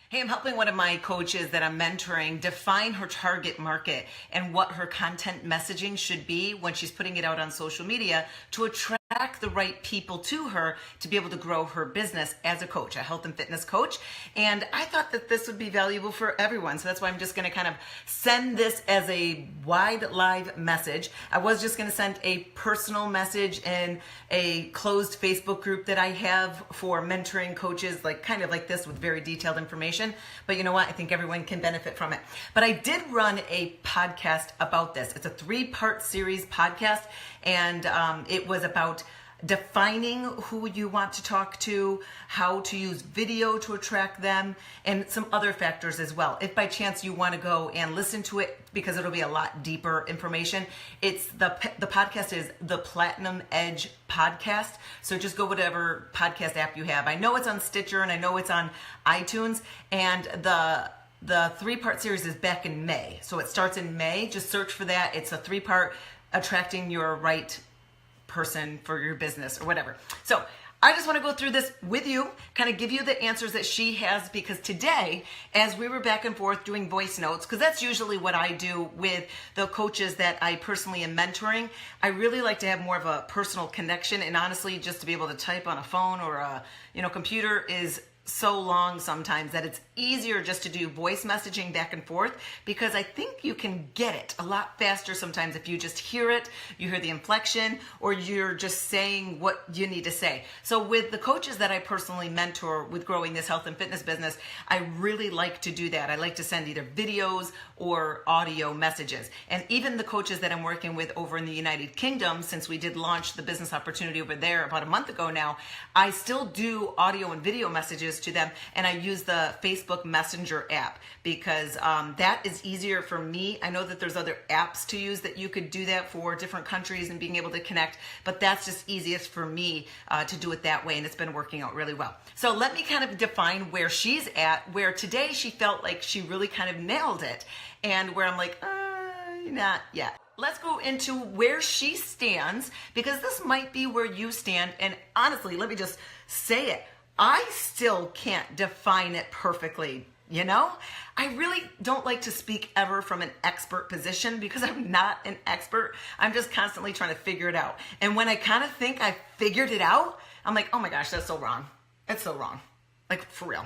Hey, I'm helping one of my coaches that I'm mentoring define her target market and what her content messaging should be when she's putting it out on social media to attract the right people to her to be able to grow her business as a coach, a health and fitness coach. And I thought that this would be valuable for everyone. So that's why I'm just going to kind of send this as a wide live message. I was just going to send a personal message in a closed Facebook group that I have for mentoring coaches, like kind of like this with very detailed information. But you know what? I think everyone can benefit from it. But I did run a podcast about this. It's a 3-part series podcast, and it was about defining who you want to talk to, how to use video to attract them, and some other factors as well. If by chance you want to go and listen to it, because it'll be a lot deeper information, it's the podcast is the Platinum Edge Podcast. So just go whatever podcast app you have. I know it's on Stitcher and I know it's on iTunes, and the 3-part series is back in May. So it starts in May. Just search for that. It's a 3-part attracting your right person for your business or whatever. So I just want to go through this with you, kind of give you the answers that she has, because today, as we were back and forth doing voice notes, because that's usually what I do with the coaches that I personally am mentoring, I really like to have more of a personal connection, and honestly, just to be able to type on a phone or a computer is so long sometimes that it's easier just to do voice messaging back and forth, because I think you can get it a lot faster sometimes if you just hear it, you hear the inflection, or you're just saying what you need to say. So with the coaches that I personally mentor with growing this health and fitness business, I really like to do that. I like to send either videos or audio messages. And even the coaches that I'm working with over in the United Kingdom, since we did launch the business opportunity over there about a month ago now, I still do audio and video messages to them, and I use the Facebook Messenger app because that is easier for me. I know that there's other apps to use that you could do that for different countries and being able to connect, but that's just easiest for me to do it that way, and it's been working out really well. So let me kind of define where she's at, where today she felt like she really kind of nailed it, and where I'm like, not yet. Let's go into where she stands, because this might be where you stand, and honestly, let me just say it. I still can't define it perfectly, I really don't like to speak ever from an expert position, because I'm not an expert. I'm just constantly trying to figure it out. And when I kind of think I figured it out, I'm like, oh my gosh, that's so wrong. It's so wrong. Like, for real.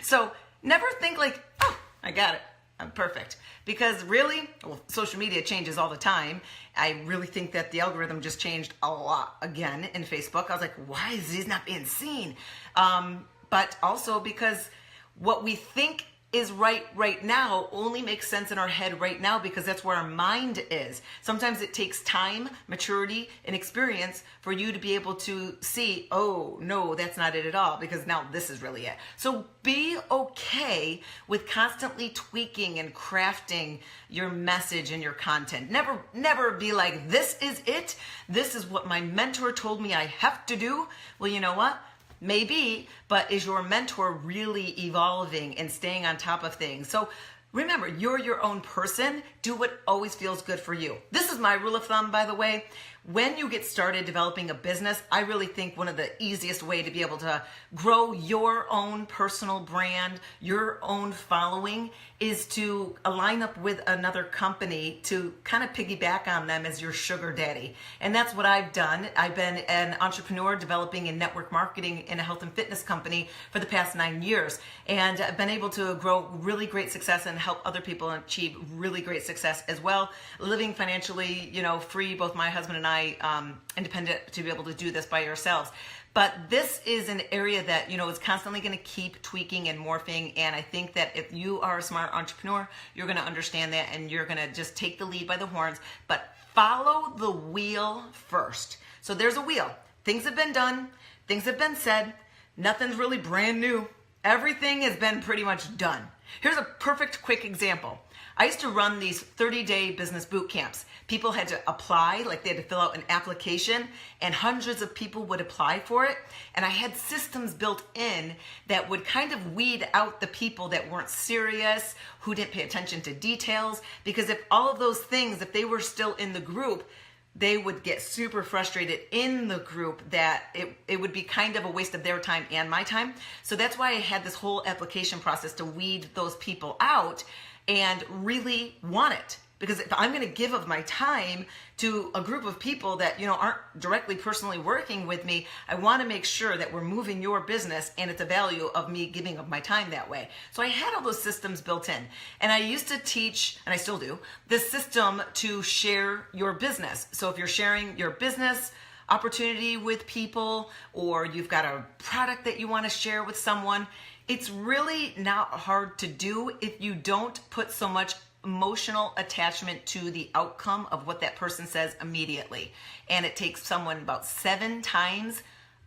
So never think like, oh, I got it. I'm perfect. Because really, social media changes all the time. I really think that the algorithm just changed a lot again in Facebook. I was like, why is this not being seen? But also because what we think is right now only makes sense in our head right now, because that's where our mind is. Sometimes it takes time, maturity, and experience for you to be able to see, oh no, that's not it at all, because now this is really it. So be okay with constantly tweaking and crafting your message and your content. Never be like, this is it. This is what my mentor told me I have to do. Well, you know what? Maybe, but is your mentor really evolving and staying on top of things? So remember, you're your own person. Do what always feels good for you. This is my rule of thumb, by the way. When you get started developing a business, I really think one of the easiest way to be able to grow your own personal brand, your own following, is to align up with another company to kind of piggyback on them as your sugar daddy. And that's what I've done. I've been an entrepreneur developing in network marketing in a health and fitness company for the past 9 years. And I've been able to grow really great success and help other people achieve really great success as well. Living financially, free, both my husband and I, independent, to be able to do this by ourselves. But this is an area that, is constantly going to keep tweaking and morphing. And I think that if you are a smart entrepreneur, you're going to understand that, and you're going to just take the lead by the horns, but follow the wheel first. So there's a wheel. Things have been done. Things have been said. Nothing's really brand new. Everything has been pretty much done. Here's a perfect quick example. I used to run these 30-day business boot camps. People had to apply, like they had to fill out an application, and hundreds of people would apply for it. And I had systems built in that would kind of weed out the people that weren't serious, who didn't pay attention to details. Because if all of those things, if they were still in the group, they would get super frustrated in the group that it would be kind of a waste of their time and my time. So that's why I had this whole application process to weed those people out and really want it. Because if I'm going to give of my time to a group of people that, aren't directly personally working with me, I want to make sure that we're moving your business and it's a value of me giving of my time that way. So I had all those systems built in. And I used to teach, and I still do, this system to share your business. So if you're sharing your business opportunity with people, or you've got a product that you want to share with someone, it's really not hard to do if you don't put so much emotional attachment to the outcome of what that person says immediately. And it takes someone about 7 times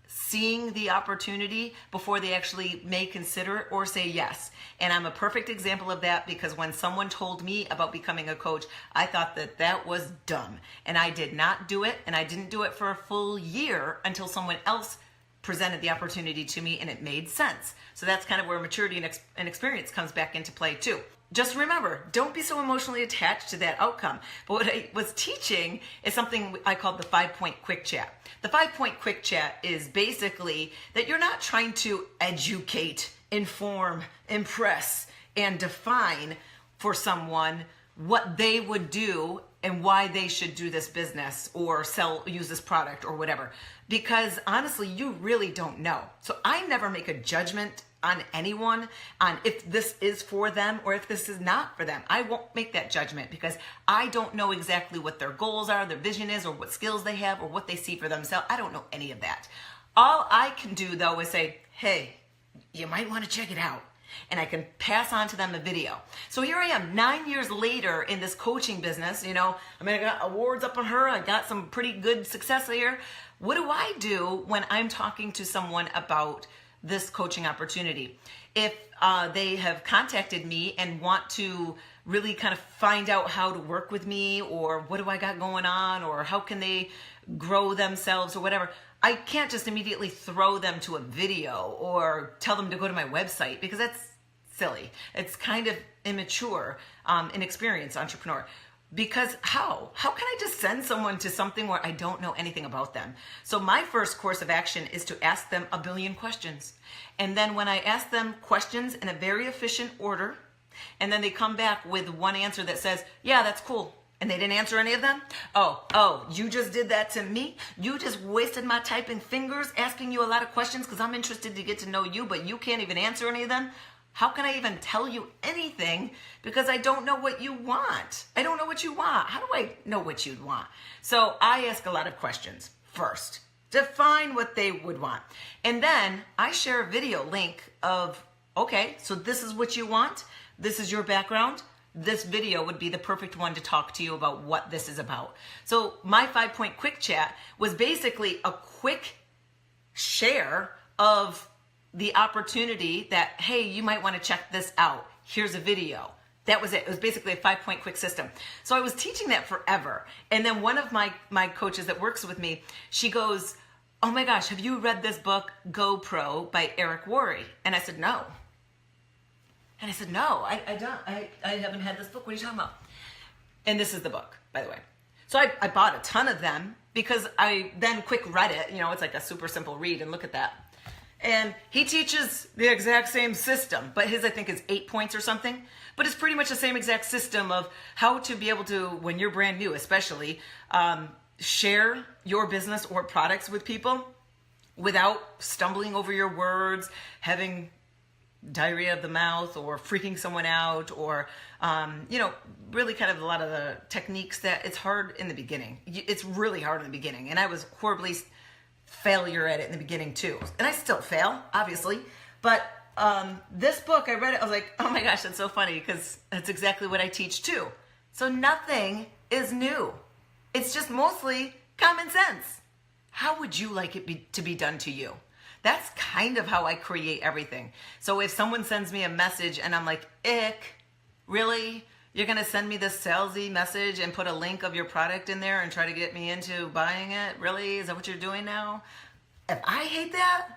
seeing the opportunity before they actually may consider it or say yes. And I'm a perfect example of that, because when someone told me about becoming a coach, I thought that was dumb. And I did not do it. And I didn't do it for a full year until someone else presented the opportunity to me and it made sense. So that's kind of where maturity and experience comes back into play too. Just remember, don't be so emotionally attached to that outcome. But what I was teaching is something I called the 5-point quick chat. The 5-point quick chat is basically that you're not trying to educate, inform, impress, and define for someone what they would do and why they should do this business or use this product or whatever. Because honestly, you really don't know. So I never make a judgment on anyone on if this is for them or if this is not for them. I won't make that judgment because I don't know exactly what their goals are, their vision is, or what skills they have, or what they see for themselves. I don't know any of that. All I can do though is say, hey, you might want to check it out. And I can pass on to them a video. So here I am 9 years later in this coaching business. I got awards up on her. I got some pretty good success here. What do I do when I'm talking to someone about this coaching opportunity? If they have contacted me and want to really kind of find out how to work with me, or what do I got going on, or how can they grow themselves or whatever, I can't just immediately throw them to a video or tell them to go to my website, because that's silly. It's kind of immature, inexperienced entrepreneur. Because how can I just send someone to something where I don't know anything about them? So my first course of action is to ask them a billion questions. And then when I ask them questions in a very efficient order, and then they come back with one answer that says, yeah, that's cool, and they didn't answer any of them. Oh, you just did that to me? You just wasted my typing fingers asking you a lot of questions because I'm interested to get to know you, but you can't even answer any of them? How can I even tell you anything? Because I don't know what you want. I don't know what you want. How do I know what you'd want? So I ask a lot of questions first. Define what they would want. And then I share a video link of, okay, so this is what you want. This is your background. This video would be the perfect one to talk to you about what this is about. So my 5-point quick chat was basically a quick share of the opportunity that, hey, you might want to check this out. Here's a video. That was it. It was basically a 5-point quick system. So I was teaching that forever. And then one of my coaches that works with me, she goes, oh my gosh, have you read this book, GoPro by Eric Worre? And I said, no. And I said, no, I don't. I haven't had this book. What are you talking about? And this is the book, by the way. So I bought a ton of them because I then quick read it. It's like a super simple read, and look at that. And he teaches the exact same system, but his, I think, is 8 points or something. But it's pretty much the same exact system of how to be able to, when you're brand new especially, share your business or products with people without stumbling over your words, having diarrhea of the mouth, or freaking someone out, or, really kind of a lot of the techniques that it's hard in the beginning. It's really hard in the beginning. And I was horribly failure at it in the beginning too. And I still fail, obviously. But this book, I read it, I was like, oh my gosh, that's so funny, because that's exactly what I teach too. So nothing is new. It's just mostly common sense. How would you like it to be done to you? That's kind of how I create everything. So if someone sends me a message and I'm like, ick, really? You're going to send me this salesy message and put a link of your product in there and try to get me into buying it? Really? Is that what you're doing now? If I hate that,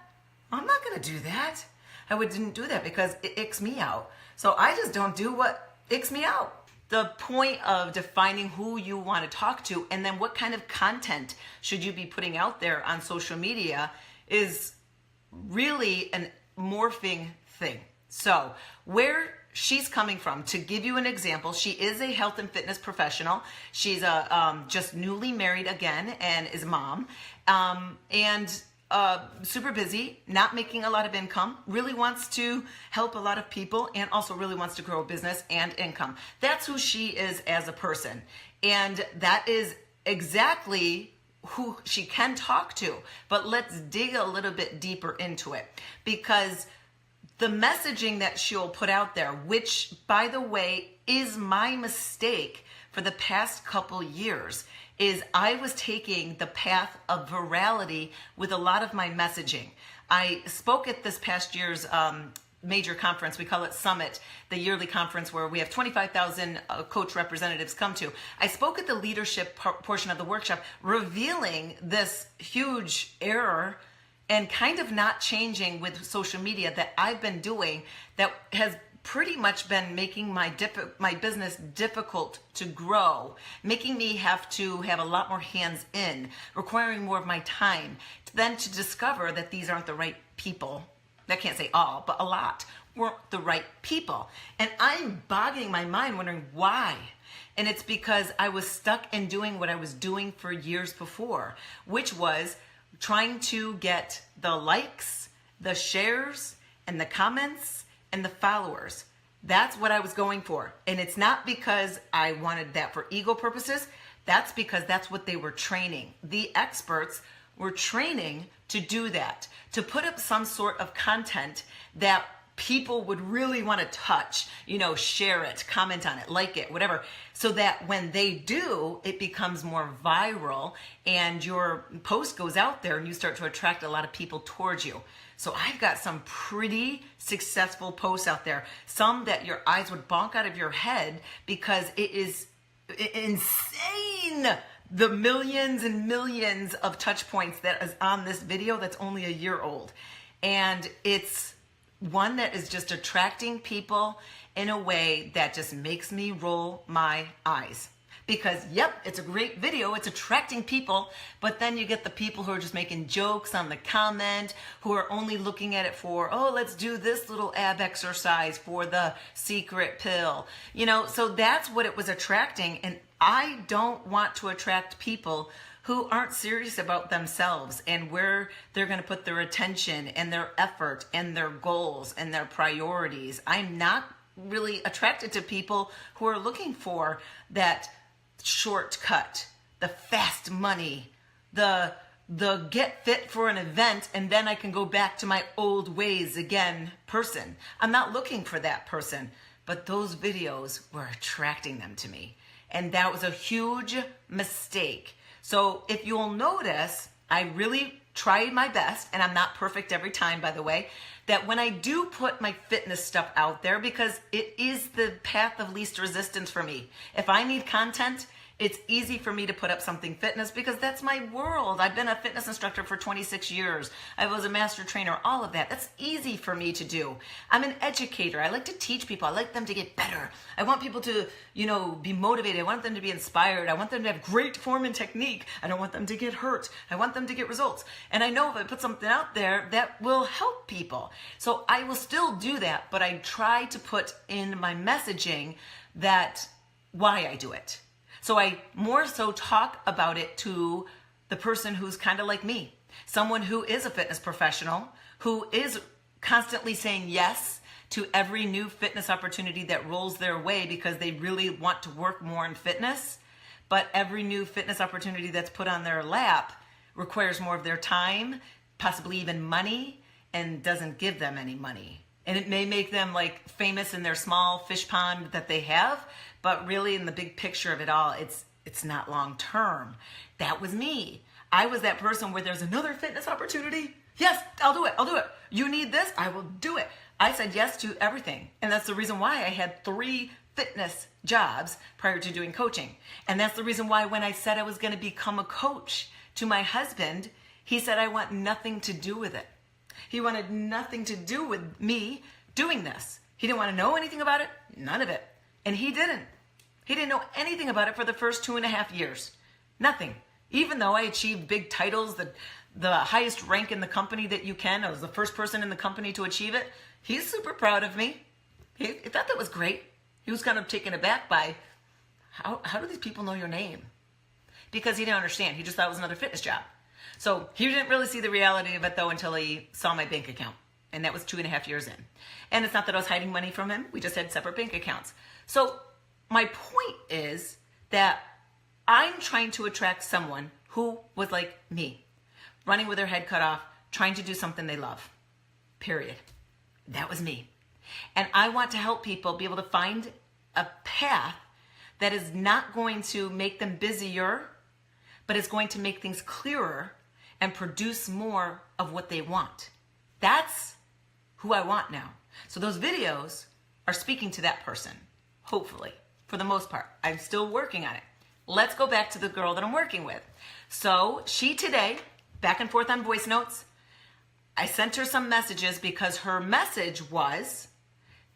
I'm not going to do that. I didn't do that because it icks me out. So I just don't do what icks me out. the point of defining who you want to talk to and then what kind of content should you be putting out there on social media is really a morphing thing. So where she's coming from, to give you an example, she is a health and fitness professional. She's just newly married again and is a mom, and super busy, not making a lot of income, really wants to help a lot of people, and also really wants to grow a business and income. That's who she is as a person. And that is exactly who she can talk to. But let's dig a little bit deeper into it, because the messaging that she'll put out there, which, by the way, is my mistake for the past couple years, is I was taking the path of virality with a lot of my messaging. I spoke at this past year's major conference. We call it Summit, the yearly conference where we have 25,000 coach representatives come to. I spoke at the leadership portion of the workshop, revealing this huge error and kind of not changing with social media that I've been doing that has pretty much been making my business difficult to grow, making me have to have a lot more hands in, requiring more of my time, then to discover that these aren't the right people. I can't say all, but a lot weren't the right people. And I'm bogging my mind wondering why. And it's because I was stuck in doing what I was doing for years before, which was trying to get the likes, the shares, and the comments, and the followers. That's what I was going for. And it's not because I wanted that for ego purposes. That's because that's what they were training. The experts were training to do that, to put up some sort of content that people would really want to touch, share it, comment on it, like it, whatever, so that when they do, it becomes more viral and your post goes out there and you start to attract a lot of people towards you. So I've got some pretty successful posts out there, some that your eyes would bonk out of your head because it is insane, the millions and millions of touch points that is on this video that's only a year old. And it's one that is just attracting people in a way that just makes me roll my eyes. Because, yep, it's a great video, it's attracting people, but then you get the people who are just making jokes on the comment, who are only looking at it for, oh, let's do this little ab exercise for the secret pill. So that's what it was attracting, and I don't want to attract people who aren't serious about themselves and where they're going to put their attention and their effort and their goals and their priorities. I'm not really attracted to people who are looking for that shortcut, the fast money, the get fit for an event and then I can go back to my old ways again person. I'm not looking for that person, but those videos were attracting them to me. And that was a huge mistake. So if you'll notice, I really tried my best, and I'm not perfect every time, by the way, that when I do put my fitness stuff out there, because it is the path of least resistance for me. If I need content, it's easy for me to put up something fitness because that's my world. I've been a fitness instructor for 26 years. I was a master trainer, all of that. That's easy for me to do. I'm an educator. I like to teach people. I like them to get better. I want people to, be motivated. I want them to be inspired. I want them to have great form and technique. I don't want them to get hurt. I want them to get results. And I know if I put something out there that will help people. So I will still do that, but I try to put in my messaging that why I do it. So I more so talk about it to the person who's kind of like me, someone who is a fitness professional, who is constantly saying yes to every new fitness opportunity that rolls their way because they really want to work more in fitness. But every new fitness opportunity that's put on their lap requires more of their time, possibly even money, and doesn't give them any money. And it may make them like famous in their small fish pond that they have, but really in the big picture of it all, it's not long term. That was me. I was that person where there's another fitness opportunity. Yes, I'll do it. You need this? I will do it. I said yes to everything. And that's the reason why I had 3 fitness jobs prior to doing coaching. And that's the reason why when I said I was going to become a coach to my husband, he said, I want nothing to do with it. He wanted nothing to do with me doing this. He didn't want to know anything about it, none of it. And he didn't. He didn't know anything about it for the first 2.5 years. Nothing. Even though I achieved big titles, the highest rank in the company that you can. I was the first person in the company to achieve it. He's super proud of me. He thought that was great. He was kind of taken aback by, how do these people know your name? Because he didn't understand. He just thought it was another fitness job. So he didn't really see the reality of it, though, until he saw my bank account. And that was 2.5 years in. And it's not that I was hiding money from him. We just had separate bank accounts. So my point is that I'm trying to attract someone who was like me, running with their head cut off, trying to do something they love. Period. That was me. And I want to help people be able to find a path that is not going to make them busier, but is going to make things clearer and produce more of what they want. That's who I want now. So those videos are speaking to that person, hopefully, for the most part. I'm still working on it. Let's go back to the girl that I'm working with. So she today, back and forth on voice notes, I sent her some messages because her message was,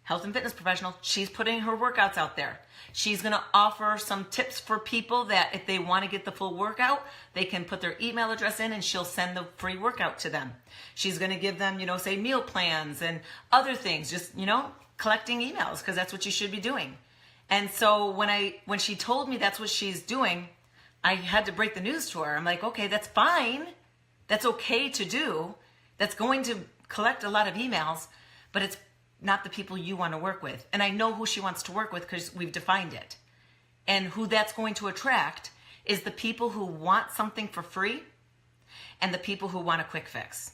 health and fitness professional, she's putting her workouts out there. She's going to offer some tips for people that if they want to get the full workout, they can put their email address in and she'll send the free workout to them. She's going to give them, say meal plans and other things, just, collecting emails, because that's what you should be doing. And so when she told me that's what she's doing, I had to break the news to her. I'm like, okay, that's fine. That's okay to do. That's going to collect a lot of emails, but it's not the people you want to work with. And I know who she wants to work with because we've defined it. And who that's going to attract is the people who want something for free and the people who want a quick fix.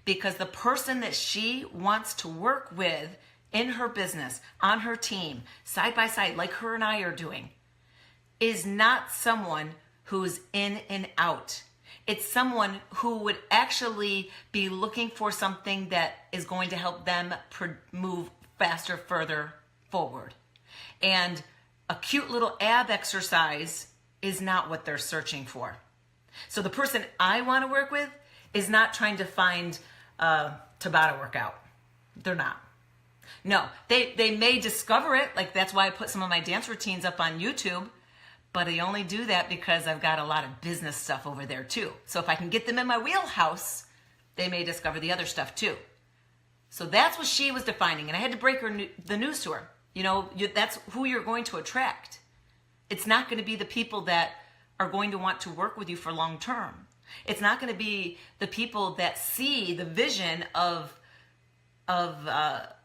Because the person that she wants to work with in her business, on her team, side by side, like her and I are doing, is not someone who's in and out. It's someone who would actually be looking for something that is going to help them move faster, further forward. And a cute little ab exercise is not what they're searching for. So the person I want to work with is not trying to find a Tabata workout. They're not. No, they may discover it. Like that's why I put some of my dance routines up on YouTube. But I only do that because I've got a lot of business stuff over there too. So if I can get them in my wheelhouse, they may discover the other stuff too. So that's what she was defining. And I had to break the news to her. That's who you're going to attract. It's not going to be the people that are going to want to work with you for long term. It's not going to be the people that see the vision of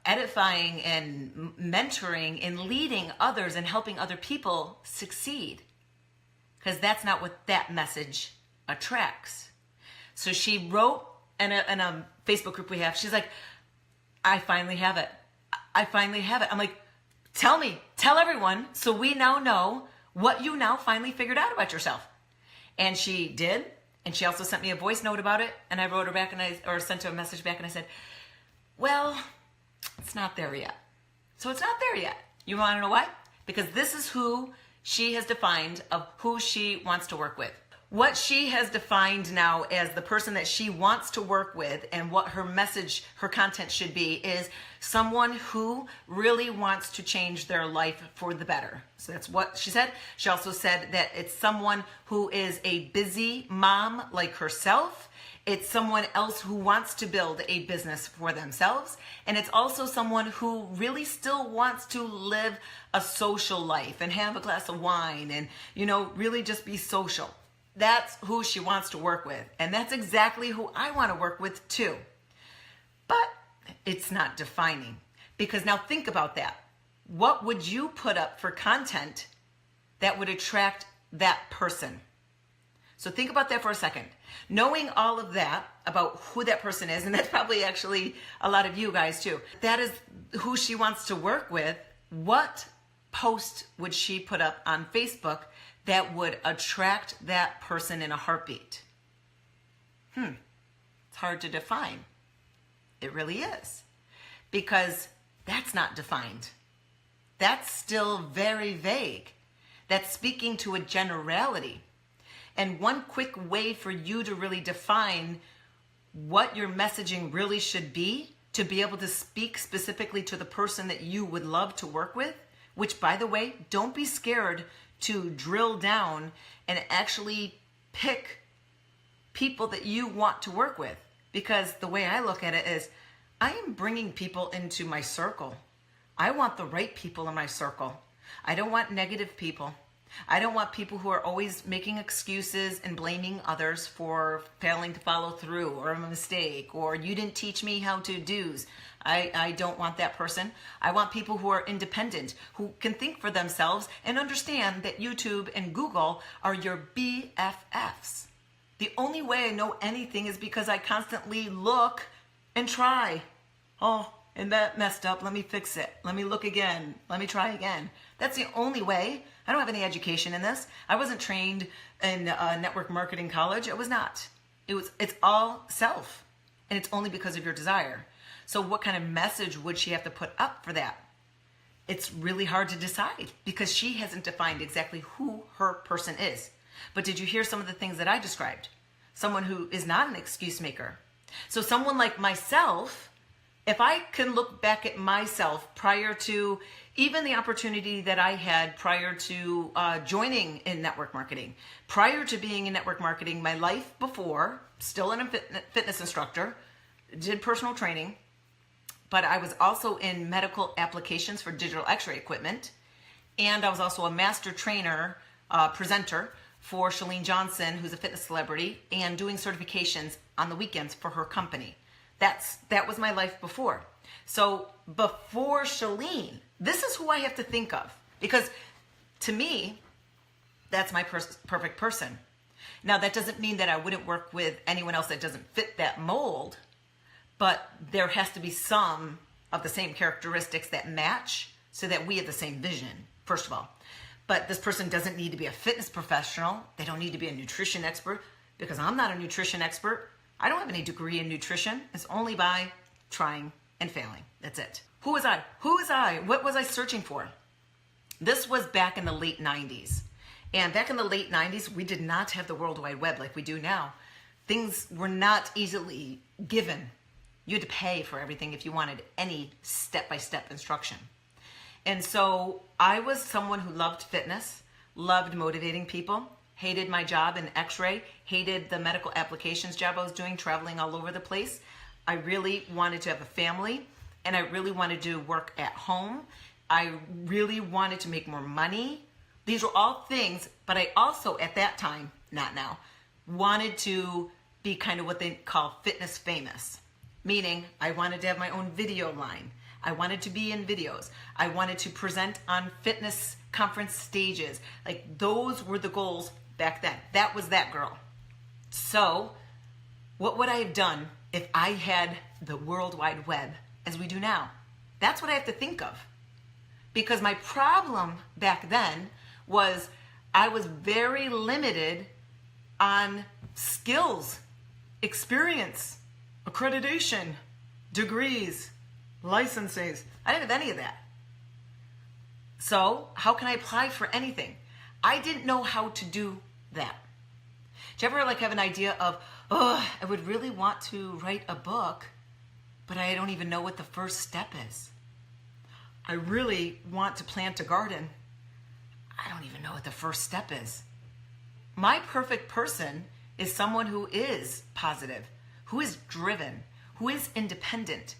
edifying and mentoring and leading others and helping other people succeed. Because that's not what that message attracts. So she wrote in a Facebook group we have, she's like, I finally have it. I finally have it. I'm like, tell everyone so we now know what you now finally figured out about yourself. And she did. And she also sent me a voice note about it. And I wrote her back or sent her a message back and I said, well, it's not there yet. So it's not there yet. You want to know why? Because this is who she has defined of who she wants to work with. What she has defined now as the person that she wants to work with and what her message, her content should be is someone who really wants to change their life for the better. So that's what she said. She also said that it's someone who is a busy mom like herself. It's someone else who wants to build a business for themselves. And it's also someone who really still wants to live a social life and have a glass of wine and, really just be social. That's who she wants to work with. And that's exactly who I want to work with too. But it's not defining. Because now think about that. What would you put up for content that would attract that person? So think about that for a second. Knowing all of that about who that person is, and that's probably actually a lot of you guys too, that is who she wants to work with, what post would she put up on Facebook that would attract that person in a heartbeat? It's hard to define. It really is. Because that's not defined. That's still very vague. That's speaking to a generality. And one quick way for you to really define what your messaging really should be to be able to speak specifically to the person that you would love to work with which, by the way, don't be scared to drill down and actually pick people that you want to work with. Because the way I look at it is, I am bringing people into my circle. I want the right people in my circle. I don't want negative people. I don't want people who are always making excuses and blaming others for failing to follow through or a mistake or you didn't teach me how to do's. I don't want that person. I want people who are independent, who can think for themselves and understand that YouTube and Google are your BFFs. The only way I know anything is because I constantly look and try. Oh, and that messed up. Let me fix it. Let me look again. Let me try again. That's the only way. I don't have any education in this. I wasn't trained in network marketing college. I was not. It's all self. And it's only because of your desire. So what kind of message would she have to put up for that? It's really hard to decide because she hasn't defined exactly who her person is. But did you hear some of the things that I described? Someone who is not an excuse maker. So someone like myself, if I can look back at myself prior to even the opportunity that I had prior to joining in network marketing, prior to being in network marketing, my life before, still a fitness instructor, did personal training, but I was also in medical applications for digital x-ray equipment. And I was also a master trainer, presenter for Chalene Johnson, who's a fitness celebrity, and doing certifications on the weekends for her company. That was my life before. So before Chalene, this is who I have to think of. Because to me, that's my perfect person. Now, that doesn't mean that I wouldn't work with anyone else that doesn't fit that mold, but there has to be some of the same characteristics that match so that we have the same vision, first of all. But this person doesn't need to be a fitness professional. They don't need to be a nutrition expert because I'm not a nutrition expert. I don't have any degree in nutrition. It's only by trying and failing. That's it. Who was I? Who was I? What was I searching for? This was back in the late 90s. And back in the late 90s, we did not have the World Wide Web like we do now. Things were not easily given. You had to pay for everything if you wanted any step-by-step instruction. And so I was someone who loved fitness, loved motivating people, hated my job in x-ray, hated the medical applications job I was doing, traveling all over the place. I really wanted to have a family, and I really wanted to work at home. I really wanted to make more money. These were all things, but I also, at that time, not now, wanted to be kind of what they call fitness famous. Meaning, I wanted to have my own video line. I wanted to be in videos. I wanted to present on fitness conference stages. Like, those were the goals back then. That was that girl. So, what would I have done if I had the World Wide Web as we do now? That's what I have to think of. Because my problem back then was I was very limited on skills, experience, accreditation, degrees, licenses. I didn't have any of that. So how can I apply for anything? I didn't know how to do that. Do you ever have an idea of, oh, I would really want to write a book, but I don't even know what the first step is. I really want to plant a garden. I don't even know what the first step is. My perfect person is someone who is positive, who is driven, who is independent,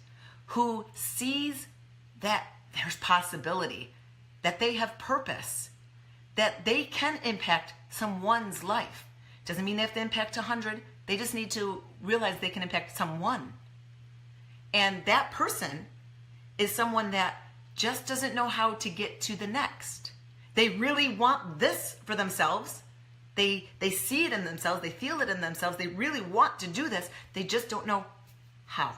who sees that there's possibility, that they have purpose, that they can impact someone's life. Doesn't mean they have to impact 100. They just need to realize they can impact someone. And that person is someone that just doesn't know how to get to the next. They really want this for themselves. They see it in themselves. They feel it in themselves. They really want to do this. They just don't know how.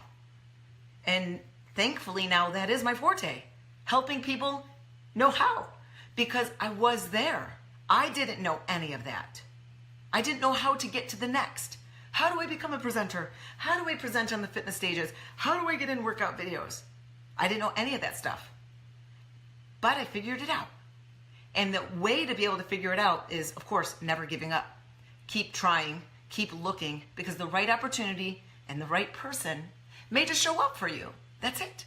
And thankfully now that is my forte, helping people know how, because I was there. I didn't know any of that. I didn't know how to get to the next. How do I become a presenter? How do I present on the fitness stages? How do I get in workout videos? I didn't know any of that stuff. But I figured it out. And the way to be able to figure it out is, of course, never giving up. Keep trying, keep looking, because the right opportunity and the right person may just show up for you. That's it.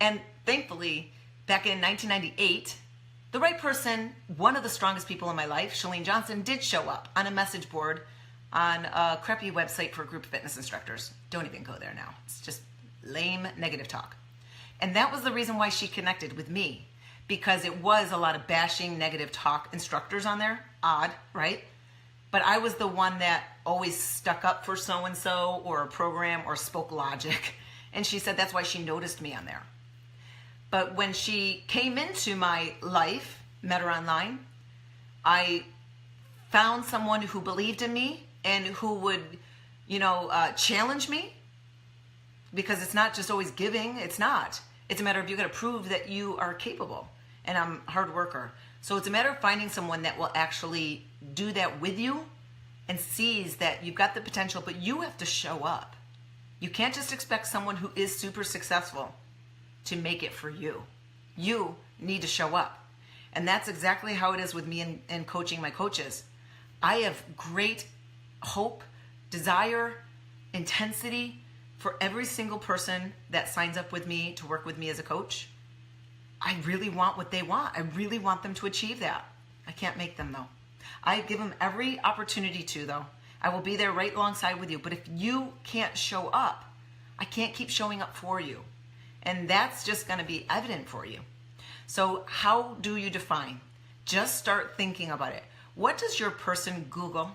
And thankfully, back in 1998, The right person, one of the strongest people in my life, Shalene Johnson, did show up on a message board on a crappy website for group fitness instructors. Don't even go there now. It's just lame negative talk. And that was the reason why she connected with me, because it was a lot of bashing negative talk instructors on there. Odd, right? But I was the one that always stuck up for so-and-so or a program or spoke logic. And she said that's why she noticed me on there. But when she came into my life, met her online, I found someone who believed in me and who would, challenge me. Because it's not just always giving. It's not. It's a matter of you got to prove that you are capable. And I'm a hard worker. So it's a matter of finding someone that will actually do that with you and sees that you've got the potential, but you have to show up. You can't just expect someone who is super successful to make it for you. You need to show up. And that's exactly how it is with me and coaching my coaches. I have great hope, desire, intensity for every single person that signs up with me to work with me as a coach. I really want what they want. I really want them to achieve that. I can't make them though. I give them every opportunity to though. I will be there right alongside with you. But if you can't show up, I can't keep showing up for you. And that's just going to be evident for you. So how do you define? Just start thinking about it. What does your person Google?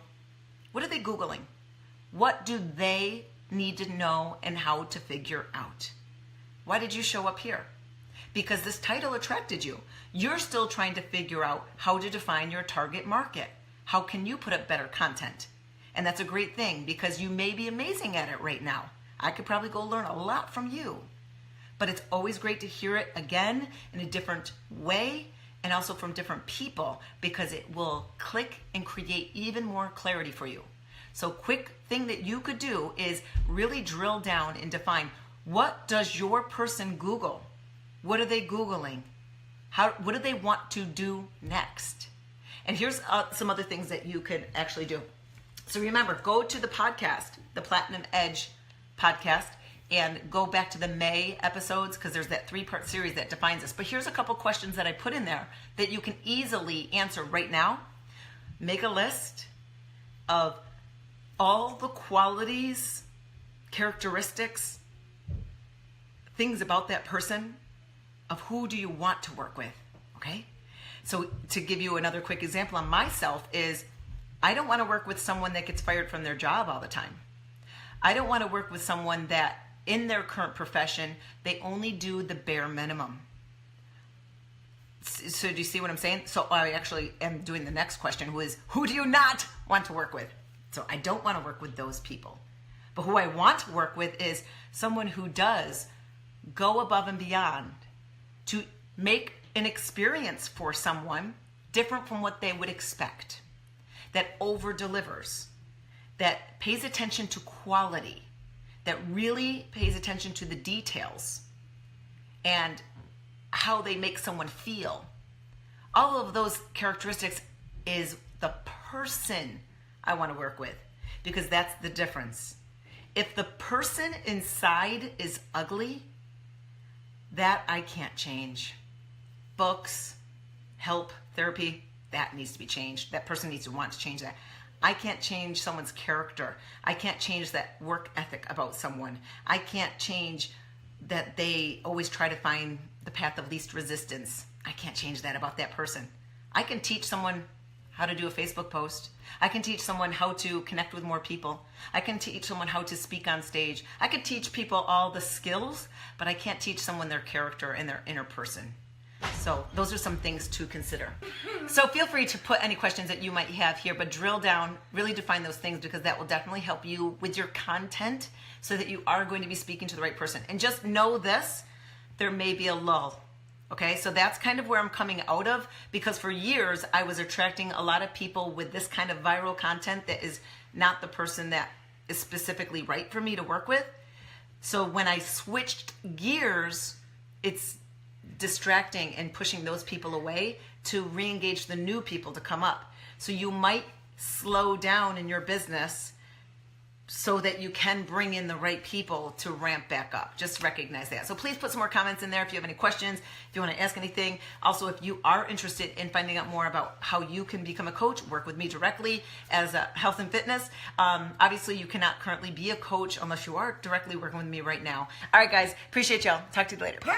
What are they Googling? What do they need to know and how to figure out? Why did you show up here? Because this title attracted you. You're still trying to figure out how to define your target market. How can you put up better content? And that's a great thing because you may be amazing at it right now. I could probably go learn a lot from you. But it's always great to hear it again in a different way and also from different people because it will click and create even more clarity for you. So quick thing that you could do is really drill down and define, what does your person Google? What are they Googling? What do they want to do next? And here's some other things that you could actually do. So remember, go to the podcast, the Platinum Edge podcast, and go back to the May episodes because there's that 3-part series that defines this. But here's a couple questions that I put in there that you can easily answer right now. Make a list of all the qualities, characteristics, things about that person of who do you want to work with, okay? So to give you another quick example on myself is I don't want to work with someone that gets fired from their job all the time. I don't want to work with someone that in their current profession, they only do the bare minimum. So do you see what I'm saying? So I actually am doing the next question, who do you not want to work with? So I don't want to work with those people. But who I want to work with is someone who does go above and beyond to make an experience for someone different from what they would expect, that over-delivers, that pays attention to quality, that really pays attention to the details and how they make someone feel. All of those characteristics is the person I want to work with because that's the difference. If the person inside is ugly, that I can't change. Books, help, therapy, that needs to be changed. That person needs to want to change that. I can't change someone's character. I can't change that work ethic about someone. I can't change that they always try to find the path of least resistance. I can't change that about that person. I can teach someone how to do a Facebook post. I can teach someone how to connect with more people. I can teach someone how to speak on stage. I can teach people all the skills, but I can't teach someone their character and their inner person. So those are some things to consider. So feel free to put any questions that you might have here, but drill down, really define those things because that will definitely help you with your content so that you are going to be speaking to the right person. And just know this, there may be a lull. Okay, so that's kind of where I'm coming out of because for years I was attracting a lot of people with this kind of viral content that is not the person that is specifically right for me to work with. So when I switched gears, it's distracting and pushing those people away to re-engage the new people to come up. So you might slow down in your business so that you can bring in the right people to ramp back up. Just recognize that. So please put some more comments in there if you have any questions, if you want to ask anything. Also, if you are interested in finding out more about how you can become a coach, work with me directly as a health and fitness. Obviously, you cannot currently be a coach unless you are directly working with me right now. All right, guys, appreciate y'all. Talk to you later. Bye.